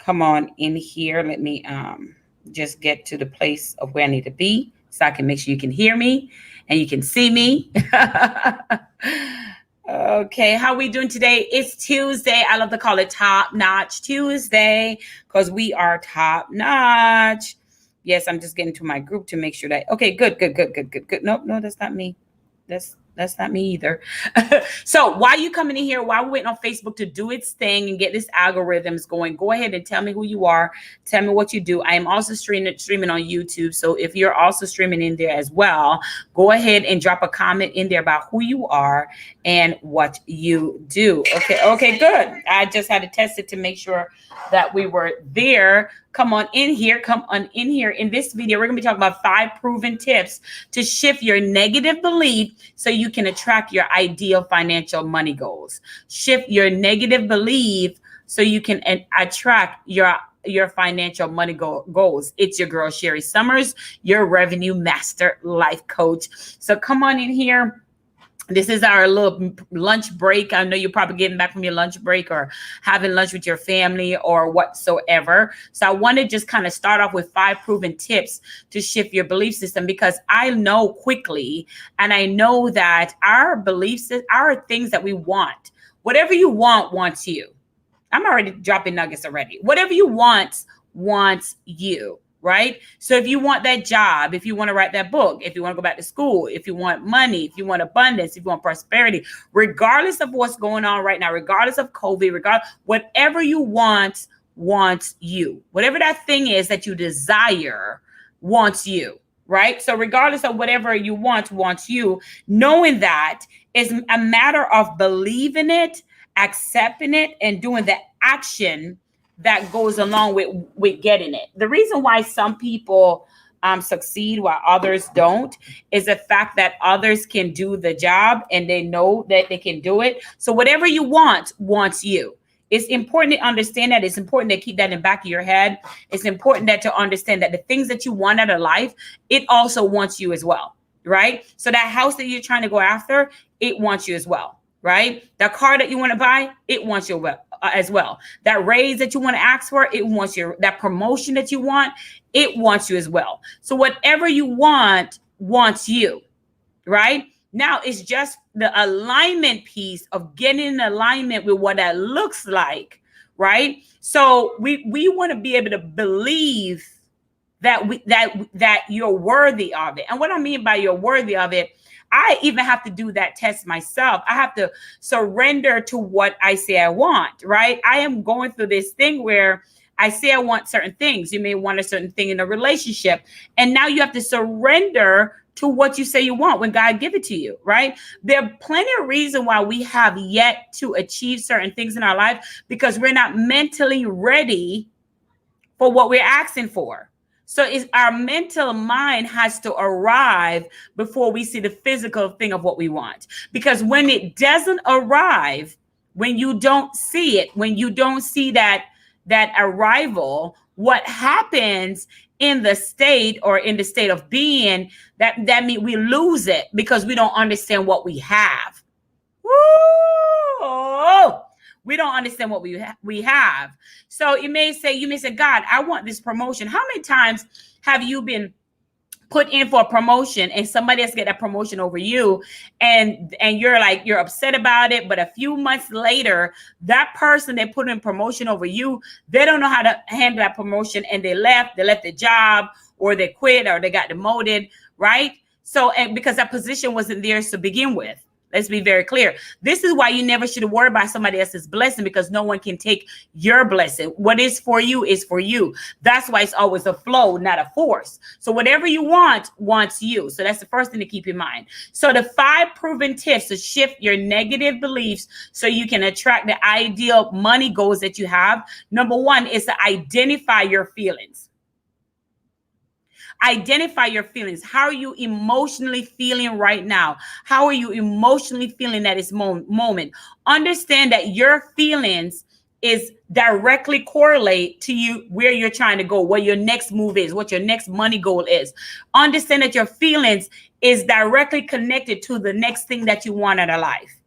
come on in here. Let me just get to the place of where I need to be so I can make sure you can hear me and you can see me. Okay, how we doing today? It's Tuesday. I love to call it Top Notch Tuesday because we are top notch. Yes, I'm just getting to my group to make sure that. Okay, good. Nope, no, that's not me. That's not me either. So while you coming in here, while we're waiting on Facebook to do its thing and get this algorithms going, go ahead and tell me who you are. Tell me what you do. I am also streaming on YouTube. So if you're also streaming in there as well, go ahead and drop a comment in there about who you are and what you do. Okay, good. I just had to test it to make sure that we were there. Come on in here. In this video, we're going to be talking about 5 proven tips to shift your negative belief so you can attract your ideal financial money goals. Shift your negative belief so you can attract your financial money goals. It's your girl, Sherri Somers, your revenue master life coach. So come on in here. This is our little lunch break. I know you're probably getting back from your lunch break or having lunch with your family or whatsoever. So I want to just kind of start off with 5 proven tips to shift your belief system, because I know quickly, and I know that our beliefs are things that we want. Whatever you want wants you. I'm already dropping nuggets already. Whatever you want wants you. Right? So if you want that job, if you want to write that book, if you want to go back to school, if you want money, if you want abundance, if you want prosperity, regardless of what's going on right now, regardless of COVID, whatever you want wants you. Whatever that thing is that you desire wants you. Right? So regardless of whatever you want wants you, knowing that is a matter of believing it, accepting it, and doing the action that goes along with getting it. The reason why some people succeed while others don't is the fact that others can do the job and they know that they can do it. So whatever you want wants you. It's important to understand that. It's important to keep that in the back of your head. It's important that to understand that the things that you want out of life, it also wants you as well, right? So that house that you're trying to go after, it wants you as well, right? The car that you want to buy, it wants you as well. That raise that you want to ask for, it wants you. That promotion that you want, it wants you as well. So whatever you want wants you, right? Now it's just the alignment piece of getting in alignment with what that looks like, right? So we want to be able to believe that you're worthy of it. And what I mean by you're worthy of it, I even have to do that test myself. I have to surrender to what I say I want, right? I am going through this thing where I say I want certain things. You may want a certain thing in a relationship. And now you have to surrender to what you say you want when God give it to you, right? There are plenty of reasons why we have yet to achieve certain things in our life, because we're not mentally ready for what we're asking for. So it's our mental mind has to arrive before we see the physical thing of what we want. Because when it doesn't arrive, when you don't see it, when you don't see that arrival, what happens in the state of being, that means we lose it because we don't understand what we have. Woo! We don't understand what we have. So you may say, God, I want this promotion. How many times have you been put in for a promotion and somebody else get that promotion over you, and you're upset about it, but a few months later, that person they put in promotion over you, they don't know how to handle that promotion, and they left the job, or they quit, or they got demoted, right? So, and because that position wasn't theirs to begin with. Let's be very clear. This is why you never should worry about somebody else's blessing, because no one can take your blessing. What is for you is for you. That's why it's always a flow, not a force. So whatever you want wants you. So that's the first thing to keep in mind. So the 5 proven tips to shift your negative beliefs so you can attract the ideal money goals that you have. Number 1 is to identify your feelings. Identify your feelings. How are you emotionally feeling right now? How are you emotionally feeling at this moment? Understand that your feelings is directly correlate to you, where you're trying to go, what your next move is, what your next money goal is. Understand that your feelings is directly connected to the next thing that you want out of life.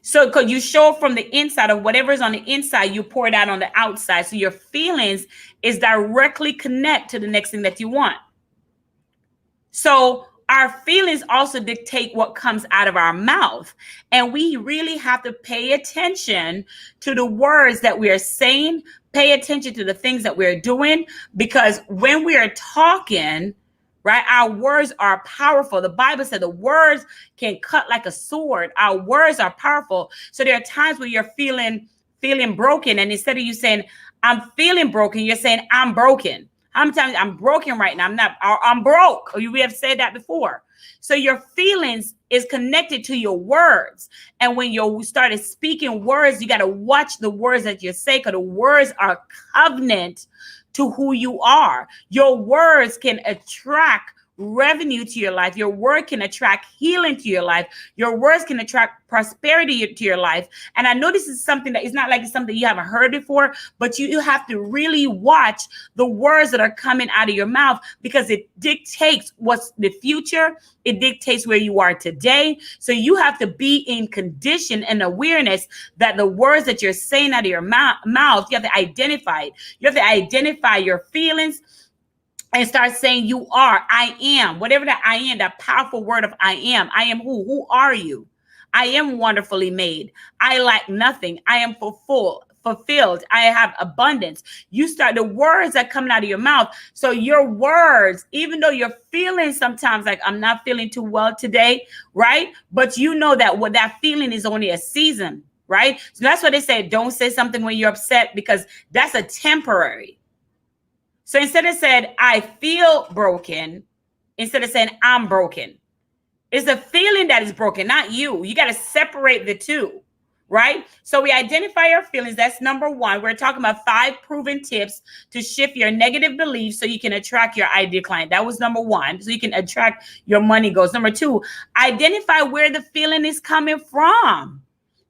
So because you show from the inside of whatever's on the inside, you pour it out on the outside. So your feelings is directly connect to the next thing that you want. So our feelings also dictate what comes out of our mouth. And we really have to pay attention to the words that we are saying, pay attention to the things that we're doing, because when we are talking, right, our words are powerful. The Bible said the words can cut like a sword. Our words are powerful. So there are times where you're feeling broken, and instead of you saying, I'm feeling broken, you're saying, I'm broken. How many times I'm broken right now? I'm broke. We have said that before. So your feelings is connected to your words. And when you started speaking words, you got to watch the words that you say, because the words are covenant to who you are. Your words can attract revenue to your life. Your word can attract healing to your life. Your words can attract prosperity to your life. And I know this is something that is not like it's something you haven't heard before, but you have to really watch the words that are coming out of your mouth, because it dictates what's the future. It dictates where you are today. So you have to be in condition and awareness that the words that you're saying out of your mouth, you have to identify it. You have to identify your feelings and start saying you are, I am, whatever that I am, that powerful word of I am. I am who? Who are you? I am wonderfully made. I lack nothing. I am fulfilled. I have abundance. You start the words that come out of your mouth. So your words, even though you're feeling sometimes like I'm not feeling too well today, right? But you know that what that feeling is only a season, right? So that's why they say, don't say something when you're upset, because that's a temporary. So instead of saying, I feel broken, instead of saying, I'm broken, it's the feeling that is broken, not you. You got to separate the two, right? So we identify our feelings. That's number one. We're talking about 5 proven tips to shift your negative beliefs so you can attract your ideal client. That was number one. So you can attract your money goals. Number 2, identify where the feeling is coming from.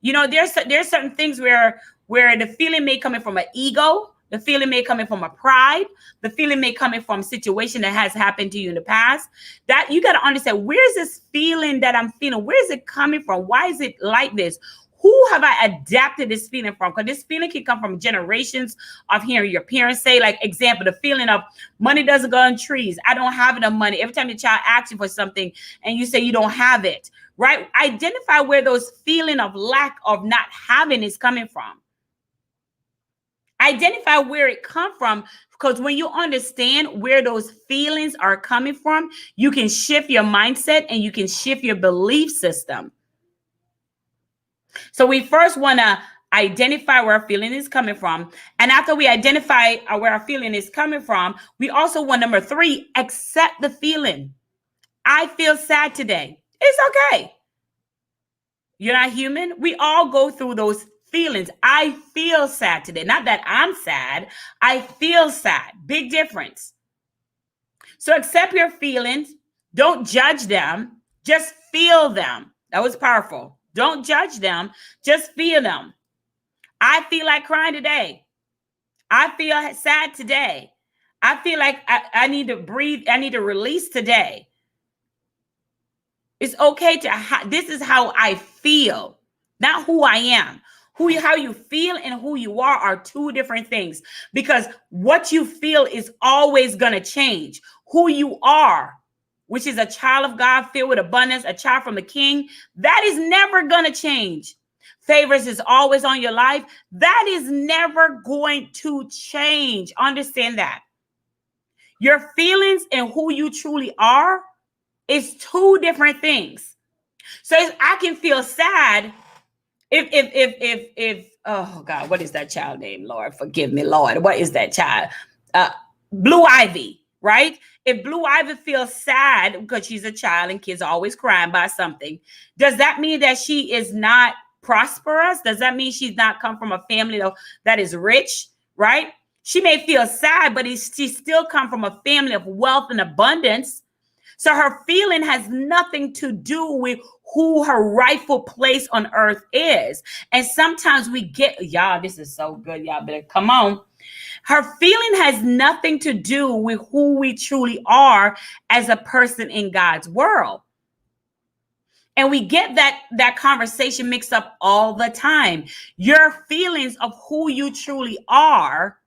You know, there's certain things where the feeling may come from an ego. The feeling may come from a pride. The feeling may come from a situation that has happened to you in the past. That you got to understand, where's this feeling that I'm feeling? Where is it coming from? Why is it like this? Who have I adapted this feeling from? Because this feeling can come from generations of hearing your parents say, like, example, the feeling of money doesn't go on trees. I don't have enough money. Every time your child asks you for something and you say you don't have it, right? Identify where those feeling of lack of not having is coming from. Identify where it come from, because when you understand where those feelings are coming from, you can shift your mindset and you can shift your belief system. So we first want to identify where our feeling is coming from. And after we identify where our feeling is coming from, we also want, number 3, accept the feeling. I feel sad today. It's okay. You're not human. We all go through those feelings. I feel sad today. Not that I'm sad. I feel sad. Big difference. So accept your feelings. Don't judge them. Just feel them. That was powerful. Don't judge them. Just feel them. I feel like crying today. I feel sad today. I feel like I need to breathe. I need to release today. It's okay this is how I feel, not who I am. How you feel and who you are 2 different things, because what you feel is always going to change. Who you are, which is a child of God filled with abundance, a child from the King, that is never going to change. Favors is always on your life. That is never going to change. Understand that. Your feelings and who you truly are is 2 different things. So I can feel sad if oh God, what is that child name? Lord, forgive me, Lord. What is that child? Blue Ivy, right? If Blue Ivy feels sad because she's a child and kids are always crying about something, does that mean that she is not prosperous? Does that mean she's not come from a family that is rich, right? She may feel sad, but she still come from a family of wealth and abundance. So her feeling has nothing to do with who her rightful place on earth is. And sometimes we get, y'all, this is so good. Y'all better come on. Her feeling has nothing to do with who we truly are as a person in God's world. And we get that conversation mixed up all the time. Your feelings of who you truly are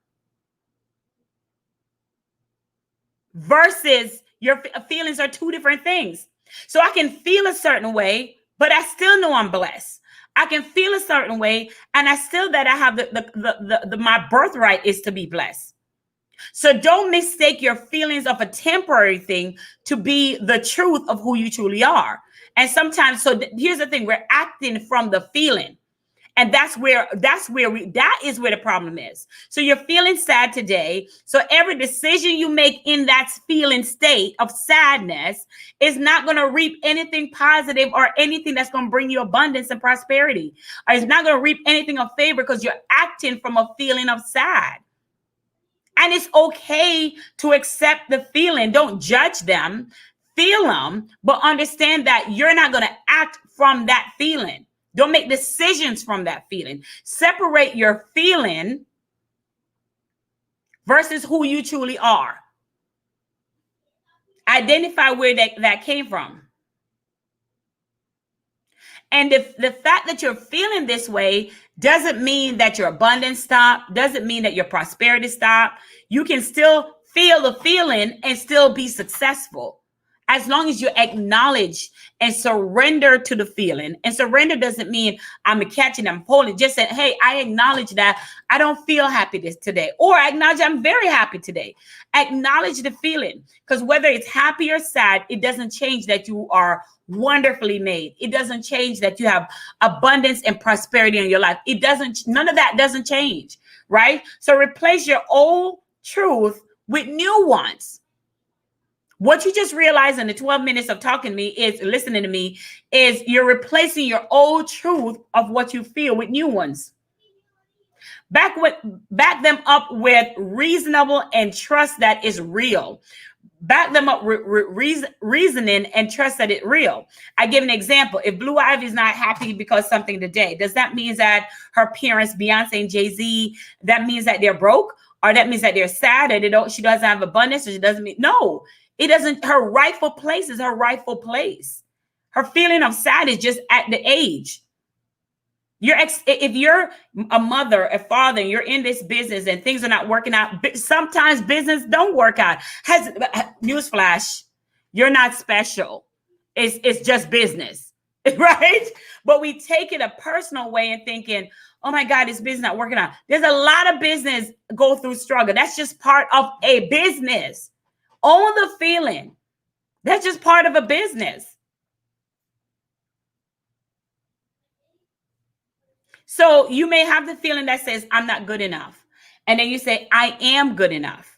versus your feelings are two different things. So I can feel a certain way, but I still know I'm blessed. I can feel a certain way, and I still that I have the my birthright is to be blessed. So don't mistake your feelings of a temporary thing to be the truth of who you truly are. And sometimes, so here's the thing: we're acting from the feeling. And that is where the problem is. So you're feeling sad today. So every decision you make in that feeling state of sadness is not going to reap anything positive or anything that's going to bring you abundance and prosperity. Or it's not going to reap anything of favor because you're acting from a feeling of sad. And it's okay to accept the feeling. Don't judge them, feel them, but understand that you're not going to act from that feeling. Don't make decisions from that feeling. Separate your feeling versus who you truly are. Identify where that came from. And if the fact that you're feeling this way doesn't mean that your abundance stopped, doesn't mean that your prosperity stopped. You can still feel the feeling and still be successful. As long as you acknowledge and surrender to the feeling. And surrender doesn't mean I'm catching, I'm holding. Just say, hey, I acknowledge that I don't feel happy today. Or I acknowledge I'm very happy today. Acknowledge the feeling. Because whether it's happy or sad, it doesn't change that you are wonderfully made. It doesn't change that you have abundance and prosperity in your life. None of that doesn't change, right? So replace your old truth with new ones. What you just realized in the 12 minutes of listening to me, is you're replacing your old truth of what you feel with new ones. Back them up with reasonable and trust that is real. Back them up with reasoning and trust that it's real. I give an example. If Blue Ivy is not happy because something today, does that mean that her parents, Beyonce and Jay-Z, that means that they're broke? Or that means that they're sad, or she doesn't have abundance, or she doesn't mean, no. It doesn't. Her rightful place is her rightful place. Her feeling of sad is just at the age. If you're a mother, a father, and you're in this business and things are not working out, sometimes business don't work out. Newsflash, you're not special. It's just business, right? But we take it a personal way and thinking, oh my God, this business not working out. There's a lot of business go through struggle. That's just part of a business. Own the feeling. That's just part of a business. So you may have the feeling that says, I'm not good enough. And then you say, I am good enough.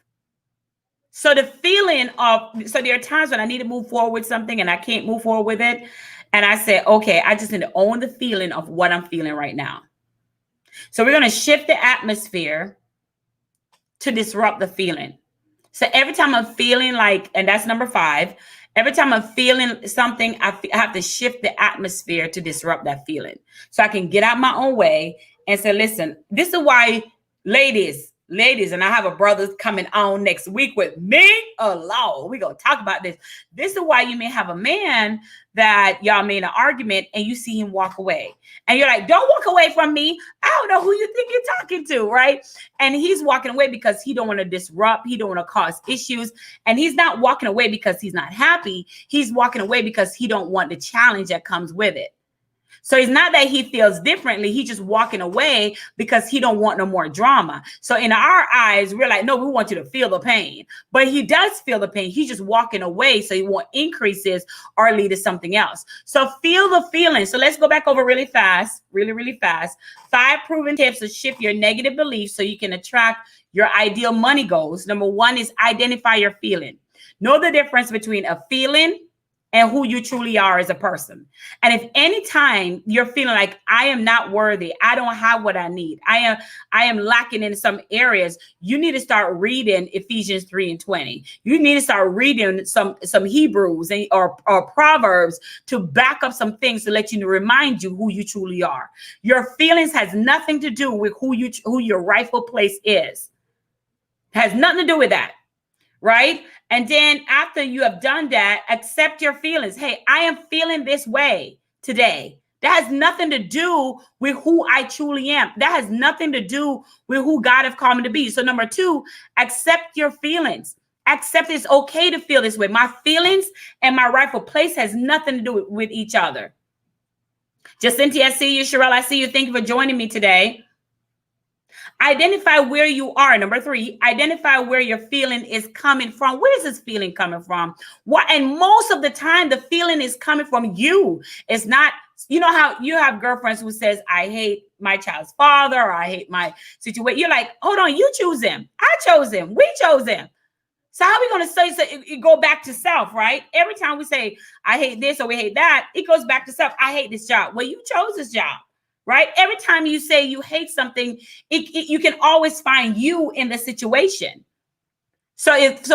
So the feeling so there are times when I need to move forward with something and I can't move forward with it. And I say, okay, I just need to own the feeling of what I'm feeling right now. So we're going to shift the atmosphere to disrupt the feeling. So every time I'm feeling like, and that's number 5, every time I'm feeling something, I have to shift the atmosphere to disrupt that feeling. So I can get out my own way and say, listen, this is why ladies, and I have a brother coming on next week with me. Oh, Lord, we're going to talk about this. This is why you may have a man that y'all made an argument and you see him walk away. And you're like, don't walk away from me. I don't know who you think you're talking to, right? And he's walking away because he don't want to disrupt. He don't want to cause issues. And he's not walking away because he's not happy. He's walking away because he don't want the challenge that comes with it. So it's not that he feels differently. He's just walking away because he don't want no more drama. So in our eyes, we're like, no, we want you to feel the pain. But he does feel the pain. He's just walking away so he won't increases or lead to something else. So feel the feeling. So let's go back over really fast. 5 proven tips to shift your negative beliefs so you can attract your ideal money goals. Number 1 is identify your feeling. Know the difference between a feeling and who you truly are as a person. And if anytime you're feeling like I am not worthy, I don't have what I need, I am lacking in some areas, you need to start reading Ephesians 3:20. You need to start reading some Hebrews or Proverbs to back up some things to remind you who you truly are. Your feelings has nothing to do with who your rightful place is. It has nothing to do with that. right? And then after you have done that, accept your feelings. Hey, I am feeling this way today. That has nothing to do with who I truly am. That has nothing to do with who God have called me to be. So number 2, accept your feelings. Accept it's okay to feel this way. My feelings and my rightful place has nothing to do with each other. Jacinti, I see you. Sherelle, I see you. Thank you for joining me today. Identify where you are. Number 3, identify where your feeling is coming from. Where is this feeling coming from? What? And most of the time, the feeling is coming from you. It's not, you know how you have girlfriends who says, I hate my child's father, or I hate my situation. You're like, hold on, you choose him. I chose him. We chose him. So how are we going to say, so it go back to self, right? Every time we say, I hate this or we hate that, it goes back to self. I hate this job. Well, you chose this job. Right? Every time you say you hate something, you can always find you in the situation. So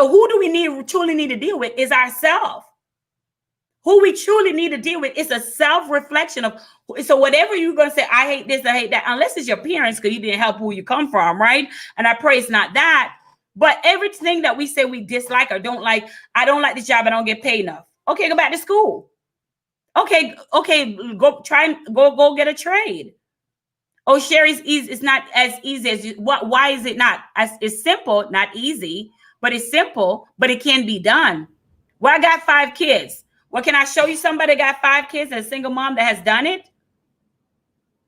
who do we truly need to deal with is ourselves. Who we truly need to deal with is a self-reflection of. So whatever you're going to say, I hate this, I hate that, unless it's your parents because you didn't help who you come from, right? And I pray it's not that. But everything that we say we dislike or don't like, I don't like this job, I don't get paid enough. Okay, go back to school. Okay, go get a trade. Oh, Sherry's easy. It's not as easy as you. Why is it not? It's simple, not easy, but it's simple, but it can be done. Well, I got 5 kids. Well, can I show you somebody that got 5 kids and a single mom that has done it?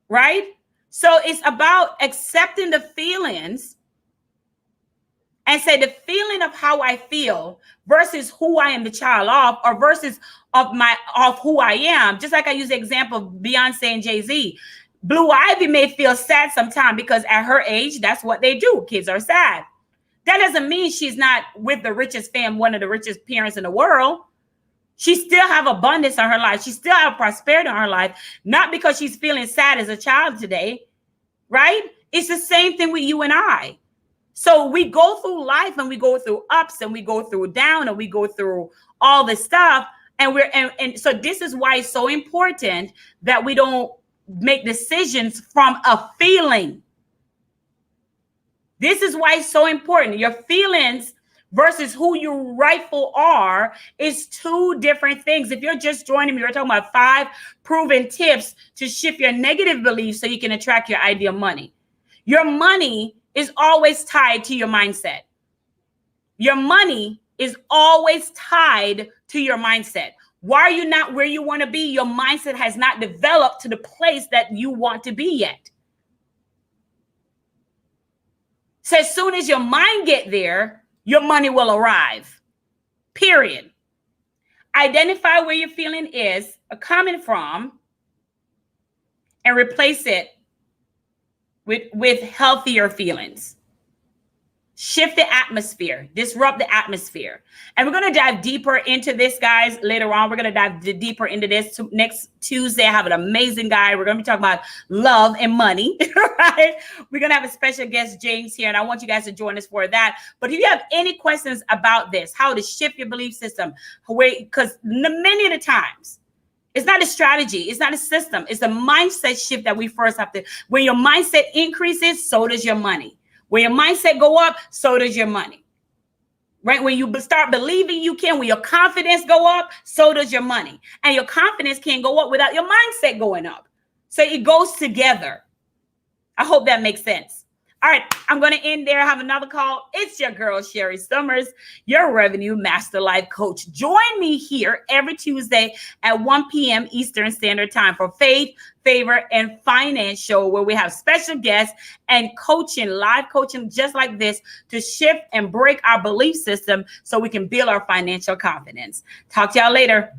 Right? So it's about accepting the feelings and say the feeling of how I feel versus who I am the child of, or versus of who I am. Just like I use the example of Beyonce and Jay-Z. Blue Ivy may feel sad sometimes because at her age, that's what they do. Kids are sad. That doesn't mean she's not with the richest fam, one of the richest parents in the world. She still have abundance in her life. She still have prosperity in her life, not because she's feeling sad as a child today, right? It's the same thing with you and I. So we go through life and we go through ups and we go through down and we go through all this stuff. And so this is why it's so important that we don't make decisions from a feeling. This is why it's so important. Your feelings versus who you rightful are is 2 different things. If you're just joining me, we're talking about 5 proven tips to shift your negative beliefs so you can attract your ideal money. Your money is always tied to your mindset. Your money is always tied to your mindset. Why are you not where you want to be? Your mindset has not developed to the place that you want to be yet. So as soon as your mind get there, your money will arrive. Period. Identify where your feeling is coming from and replace it with healthier feelings. Shift the atmosphere, disrupt the atmosphere. And we're going to dive deeper into this, guys. Later on, we're going to dive deeper into this. Next Tuesday, I have an amazing guy. We're going to be talking about love and money, right? We're going to have a special guest, James, here, and I want you guys to join us for that. But if you have any questions about this, how to shift your belief system, because many of the times, it's not a strategy. It's not a system. It's a mindset shift that we first have to. When your mindset increases, so does your money. When your mindset go up, so does your money. Right? When you start believing you can, when your confidence go up, so does your money. And your confidence can't go up without your mindset going up. So it goes together. I hope that makes sense. All right, I'm going to end there. I have another call. It's your girl, Sherri Somers, your Revenue Master Life Coach. Join me here every Tuesday at 1 p.m. Eastern Standard Time for Faith, Favor, and Finance Show, where we have special guests and coaching, live coaching just like this to shift and break our belief system so we can build our financial confidence. Talk to y'all later.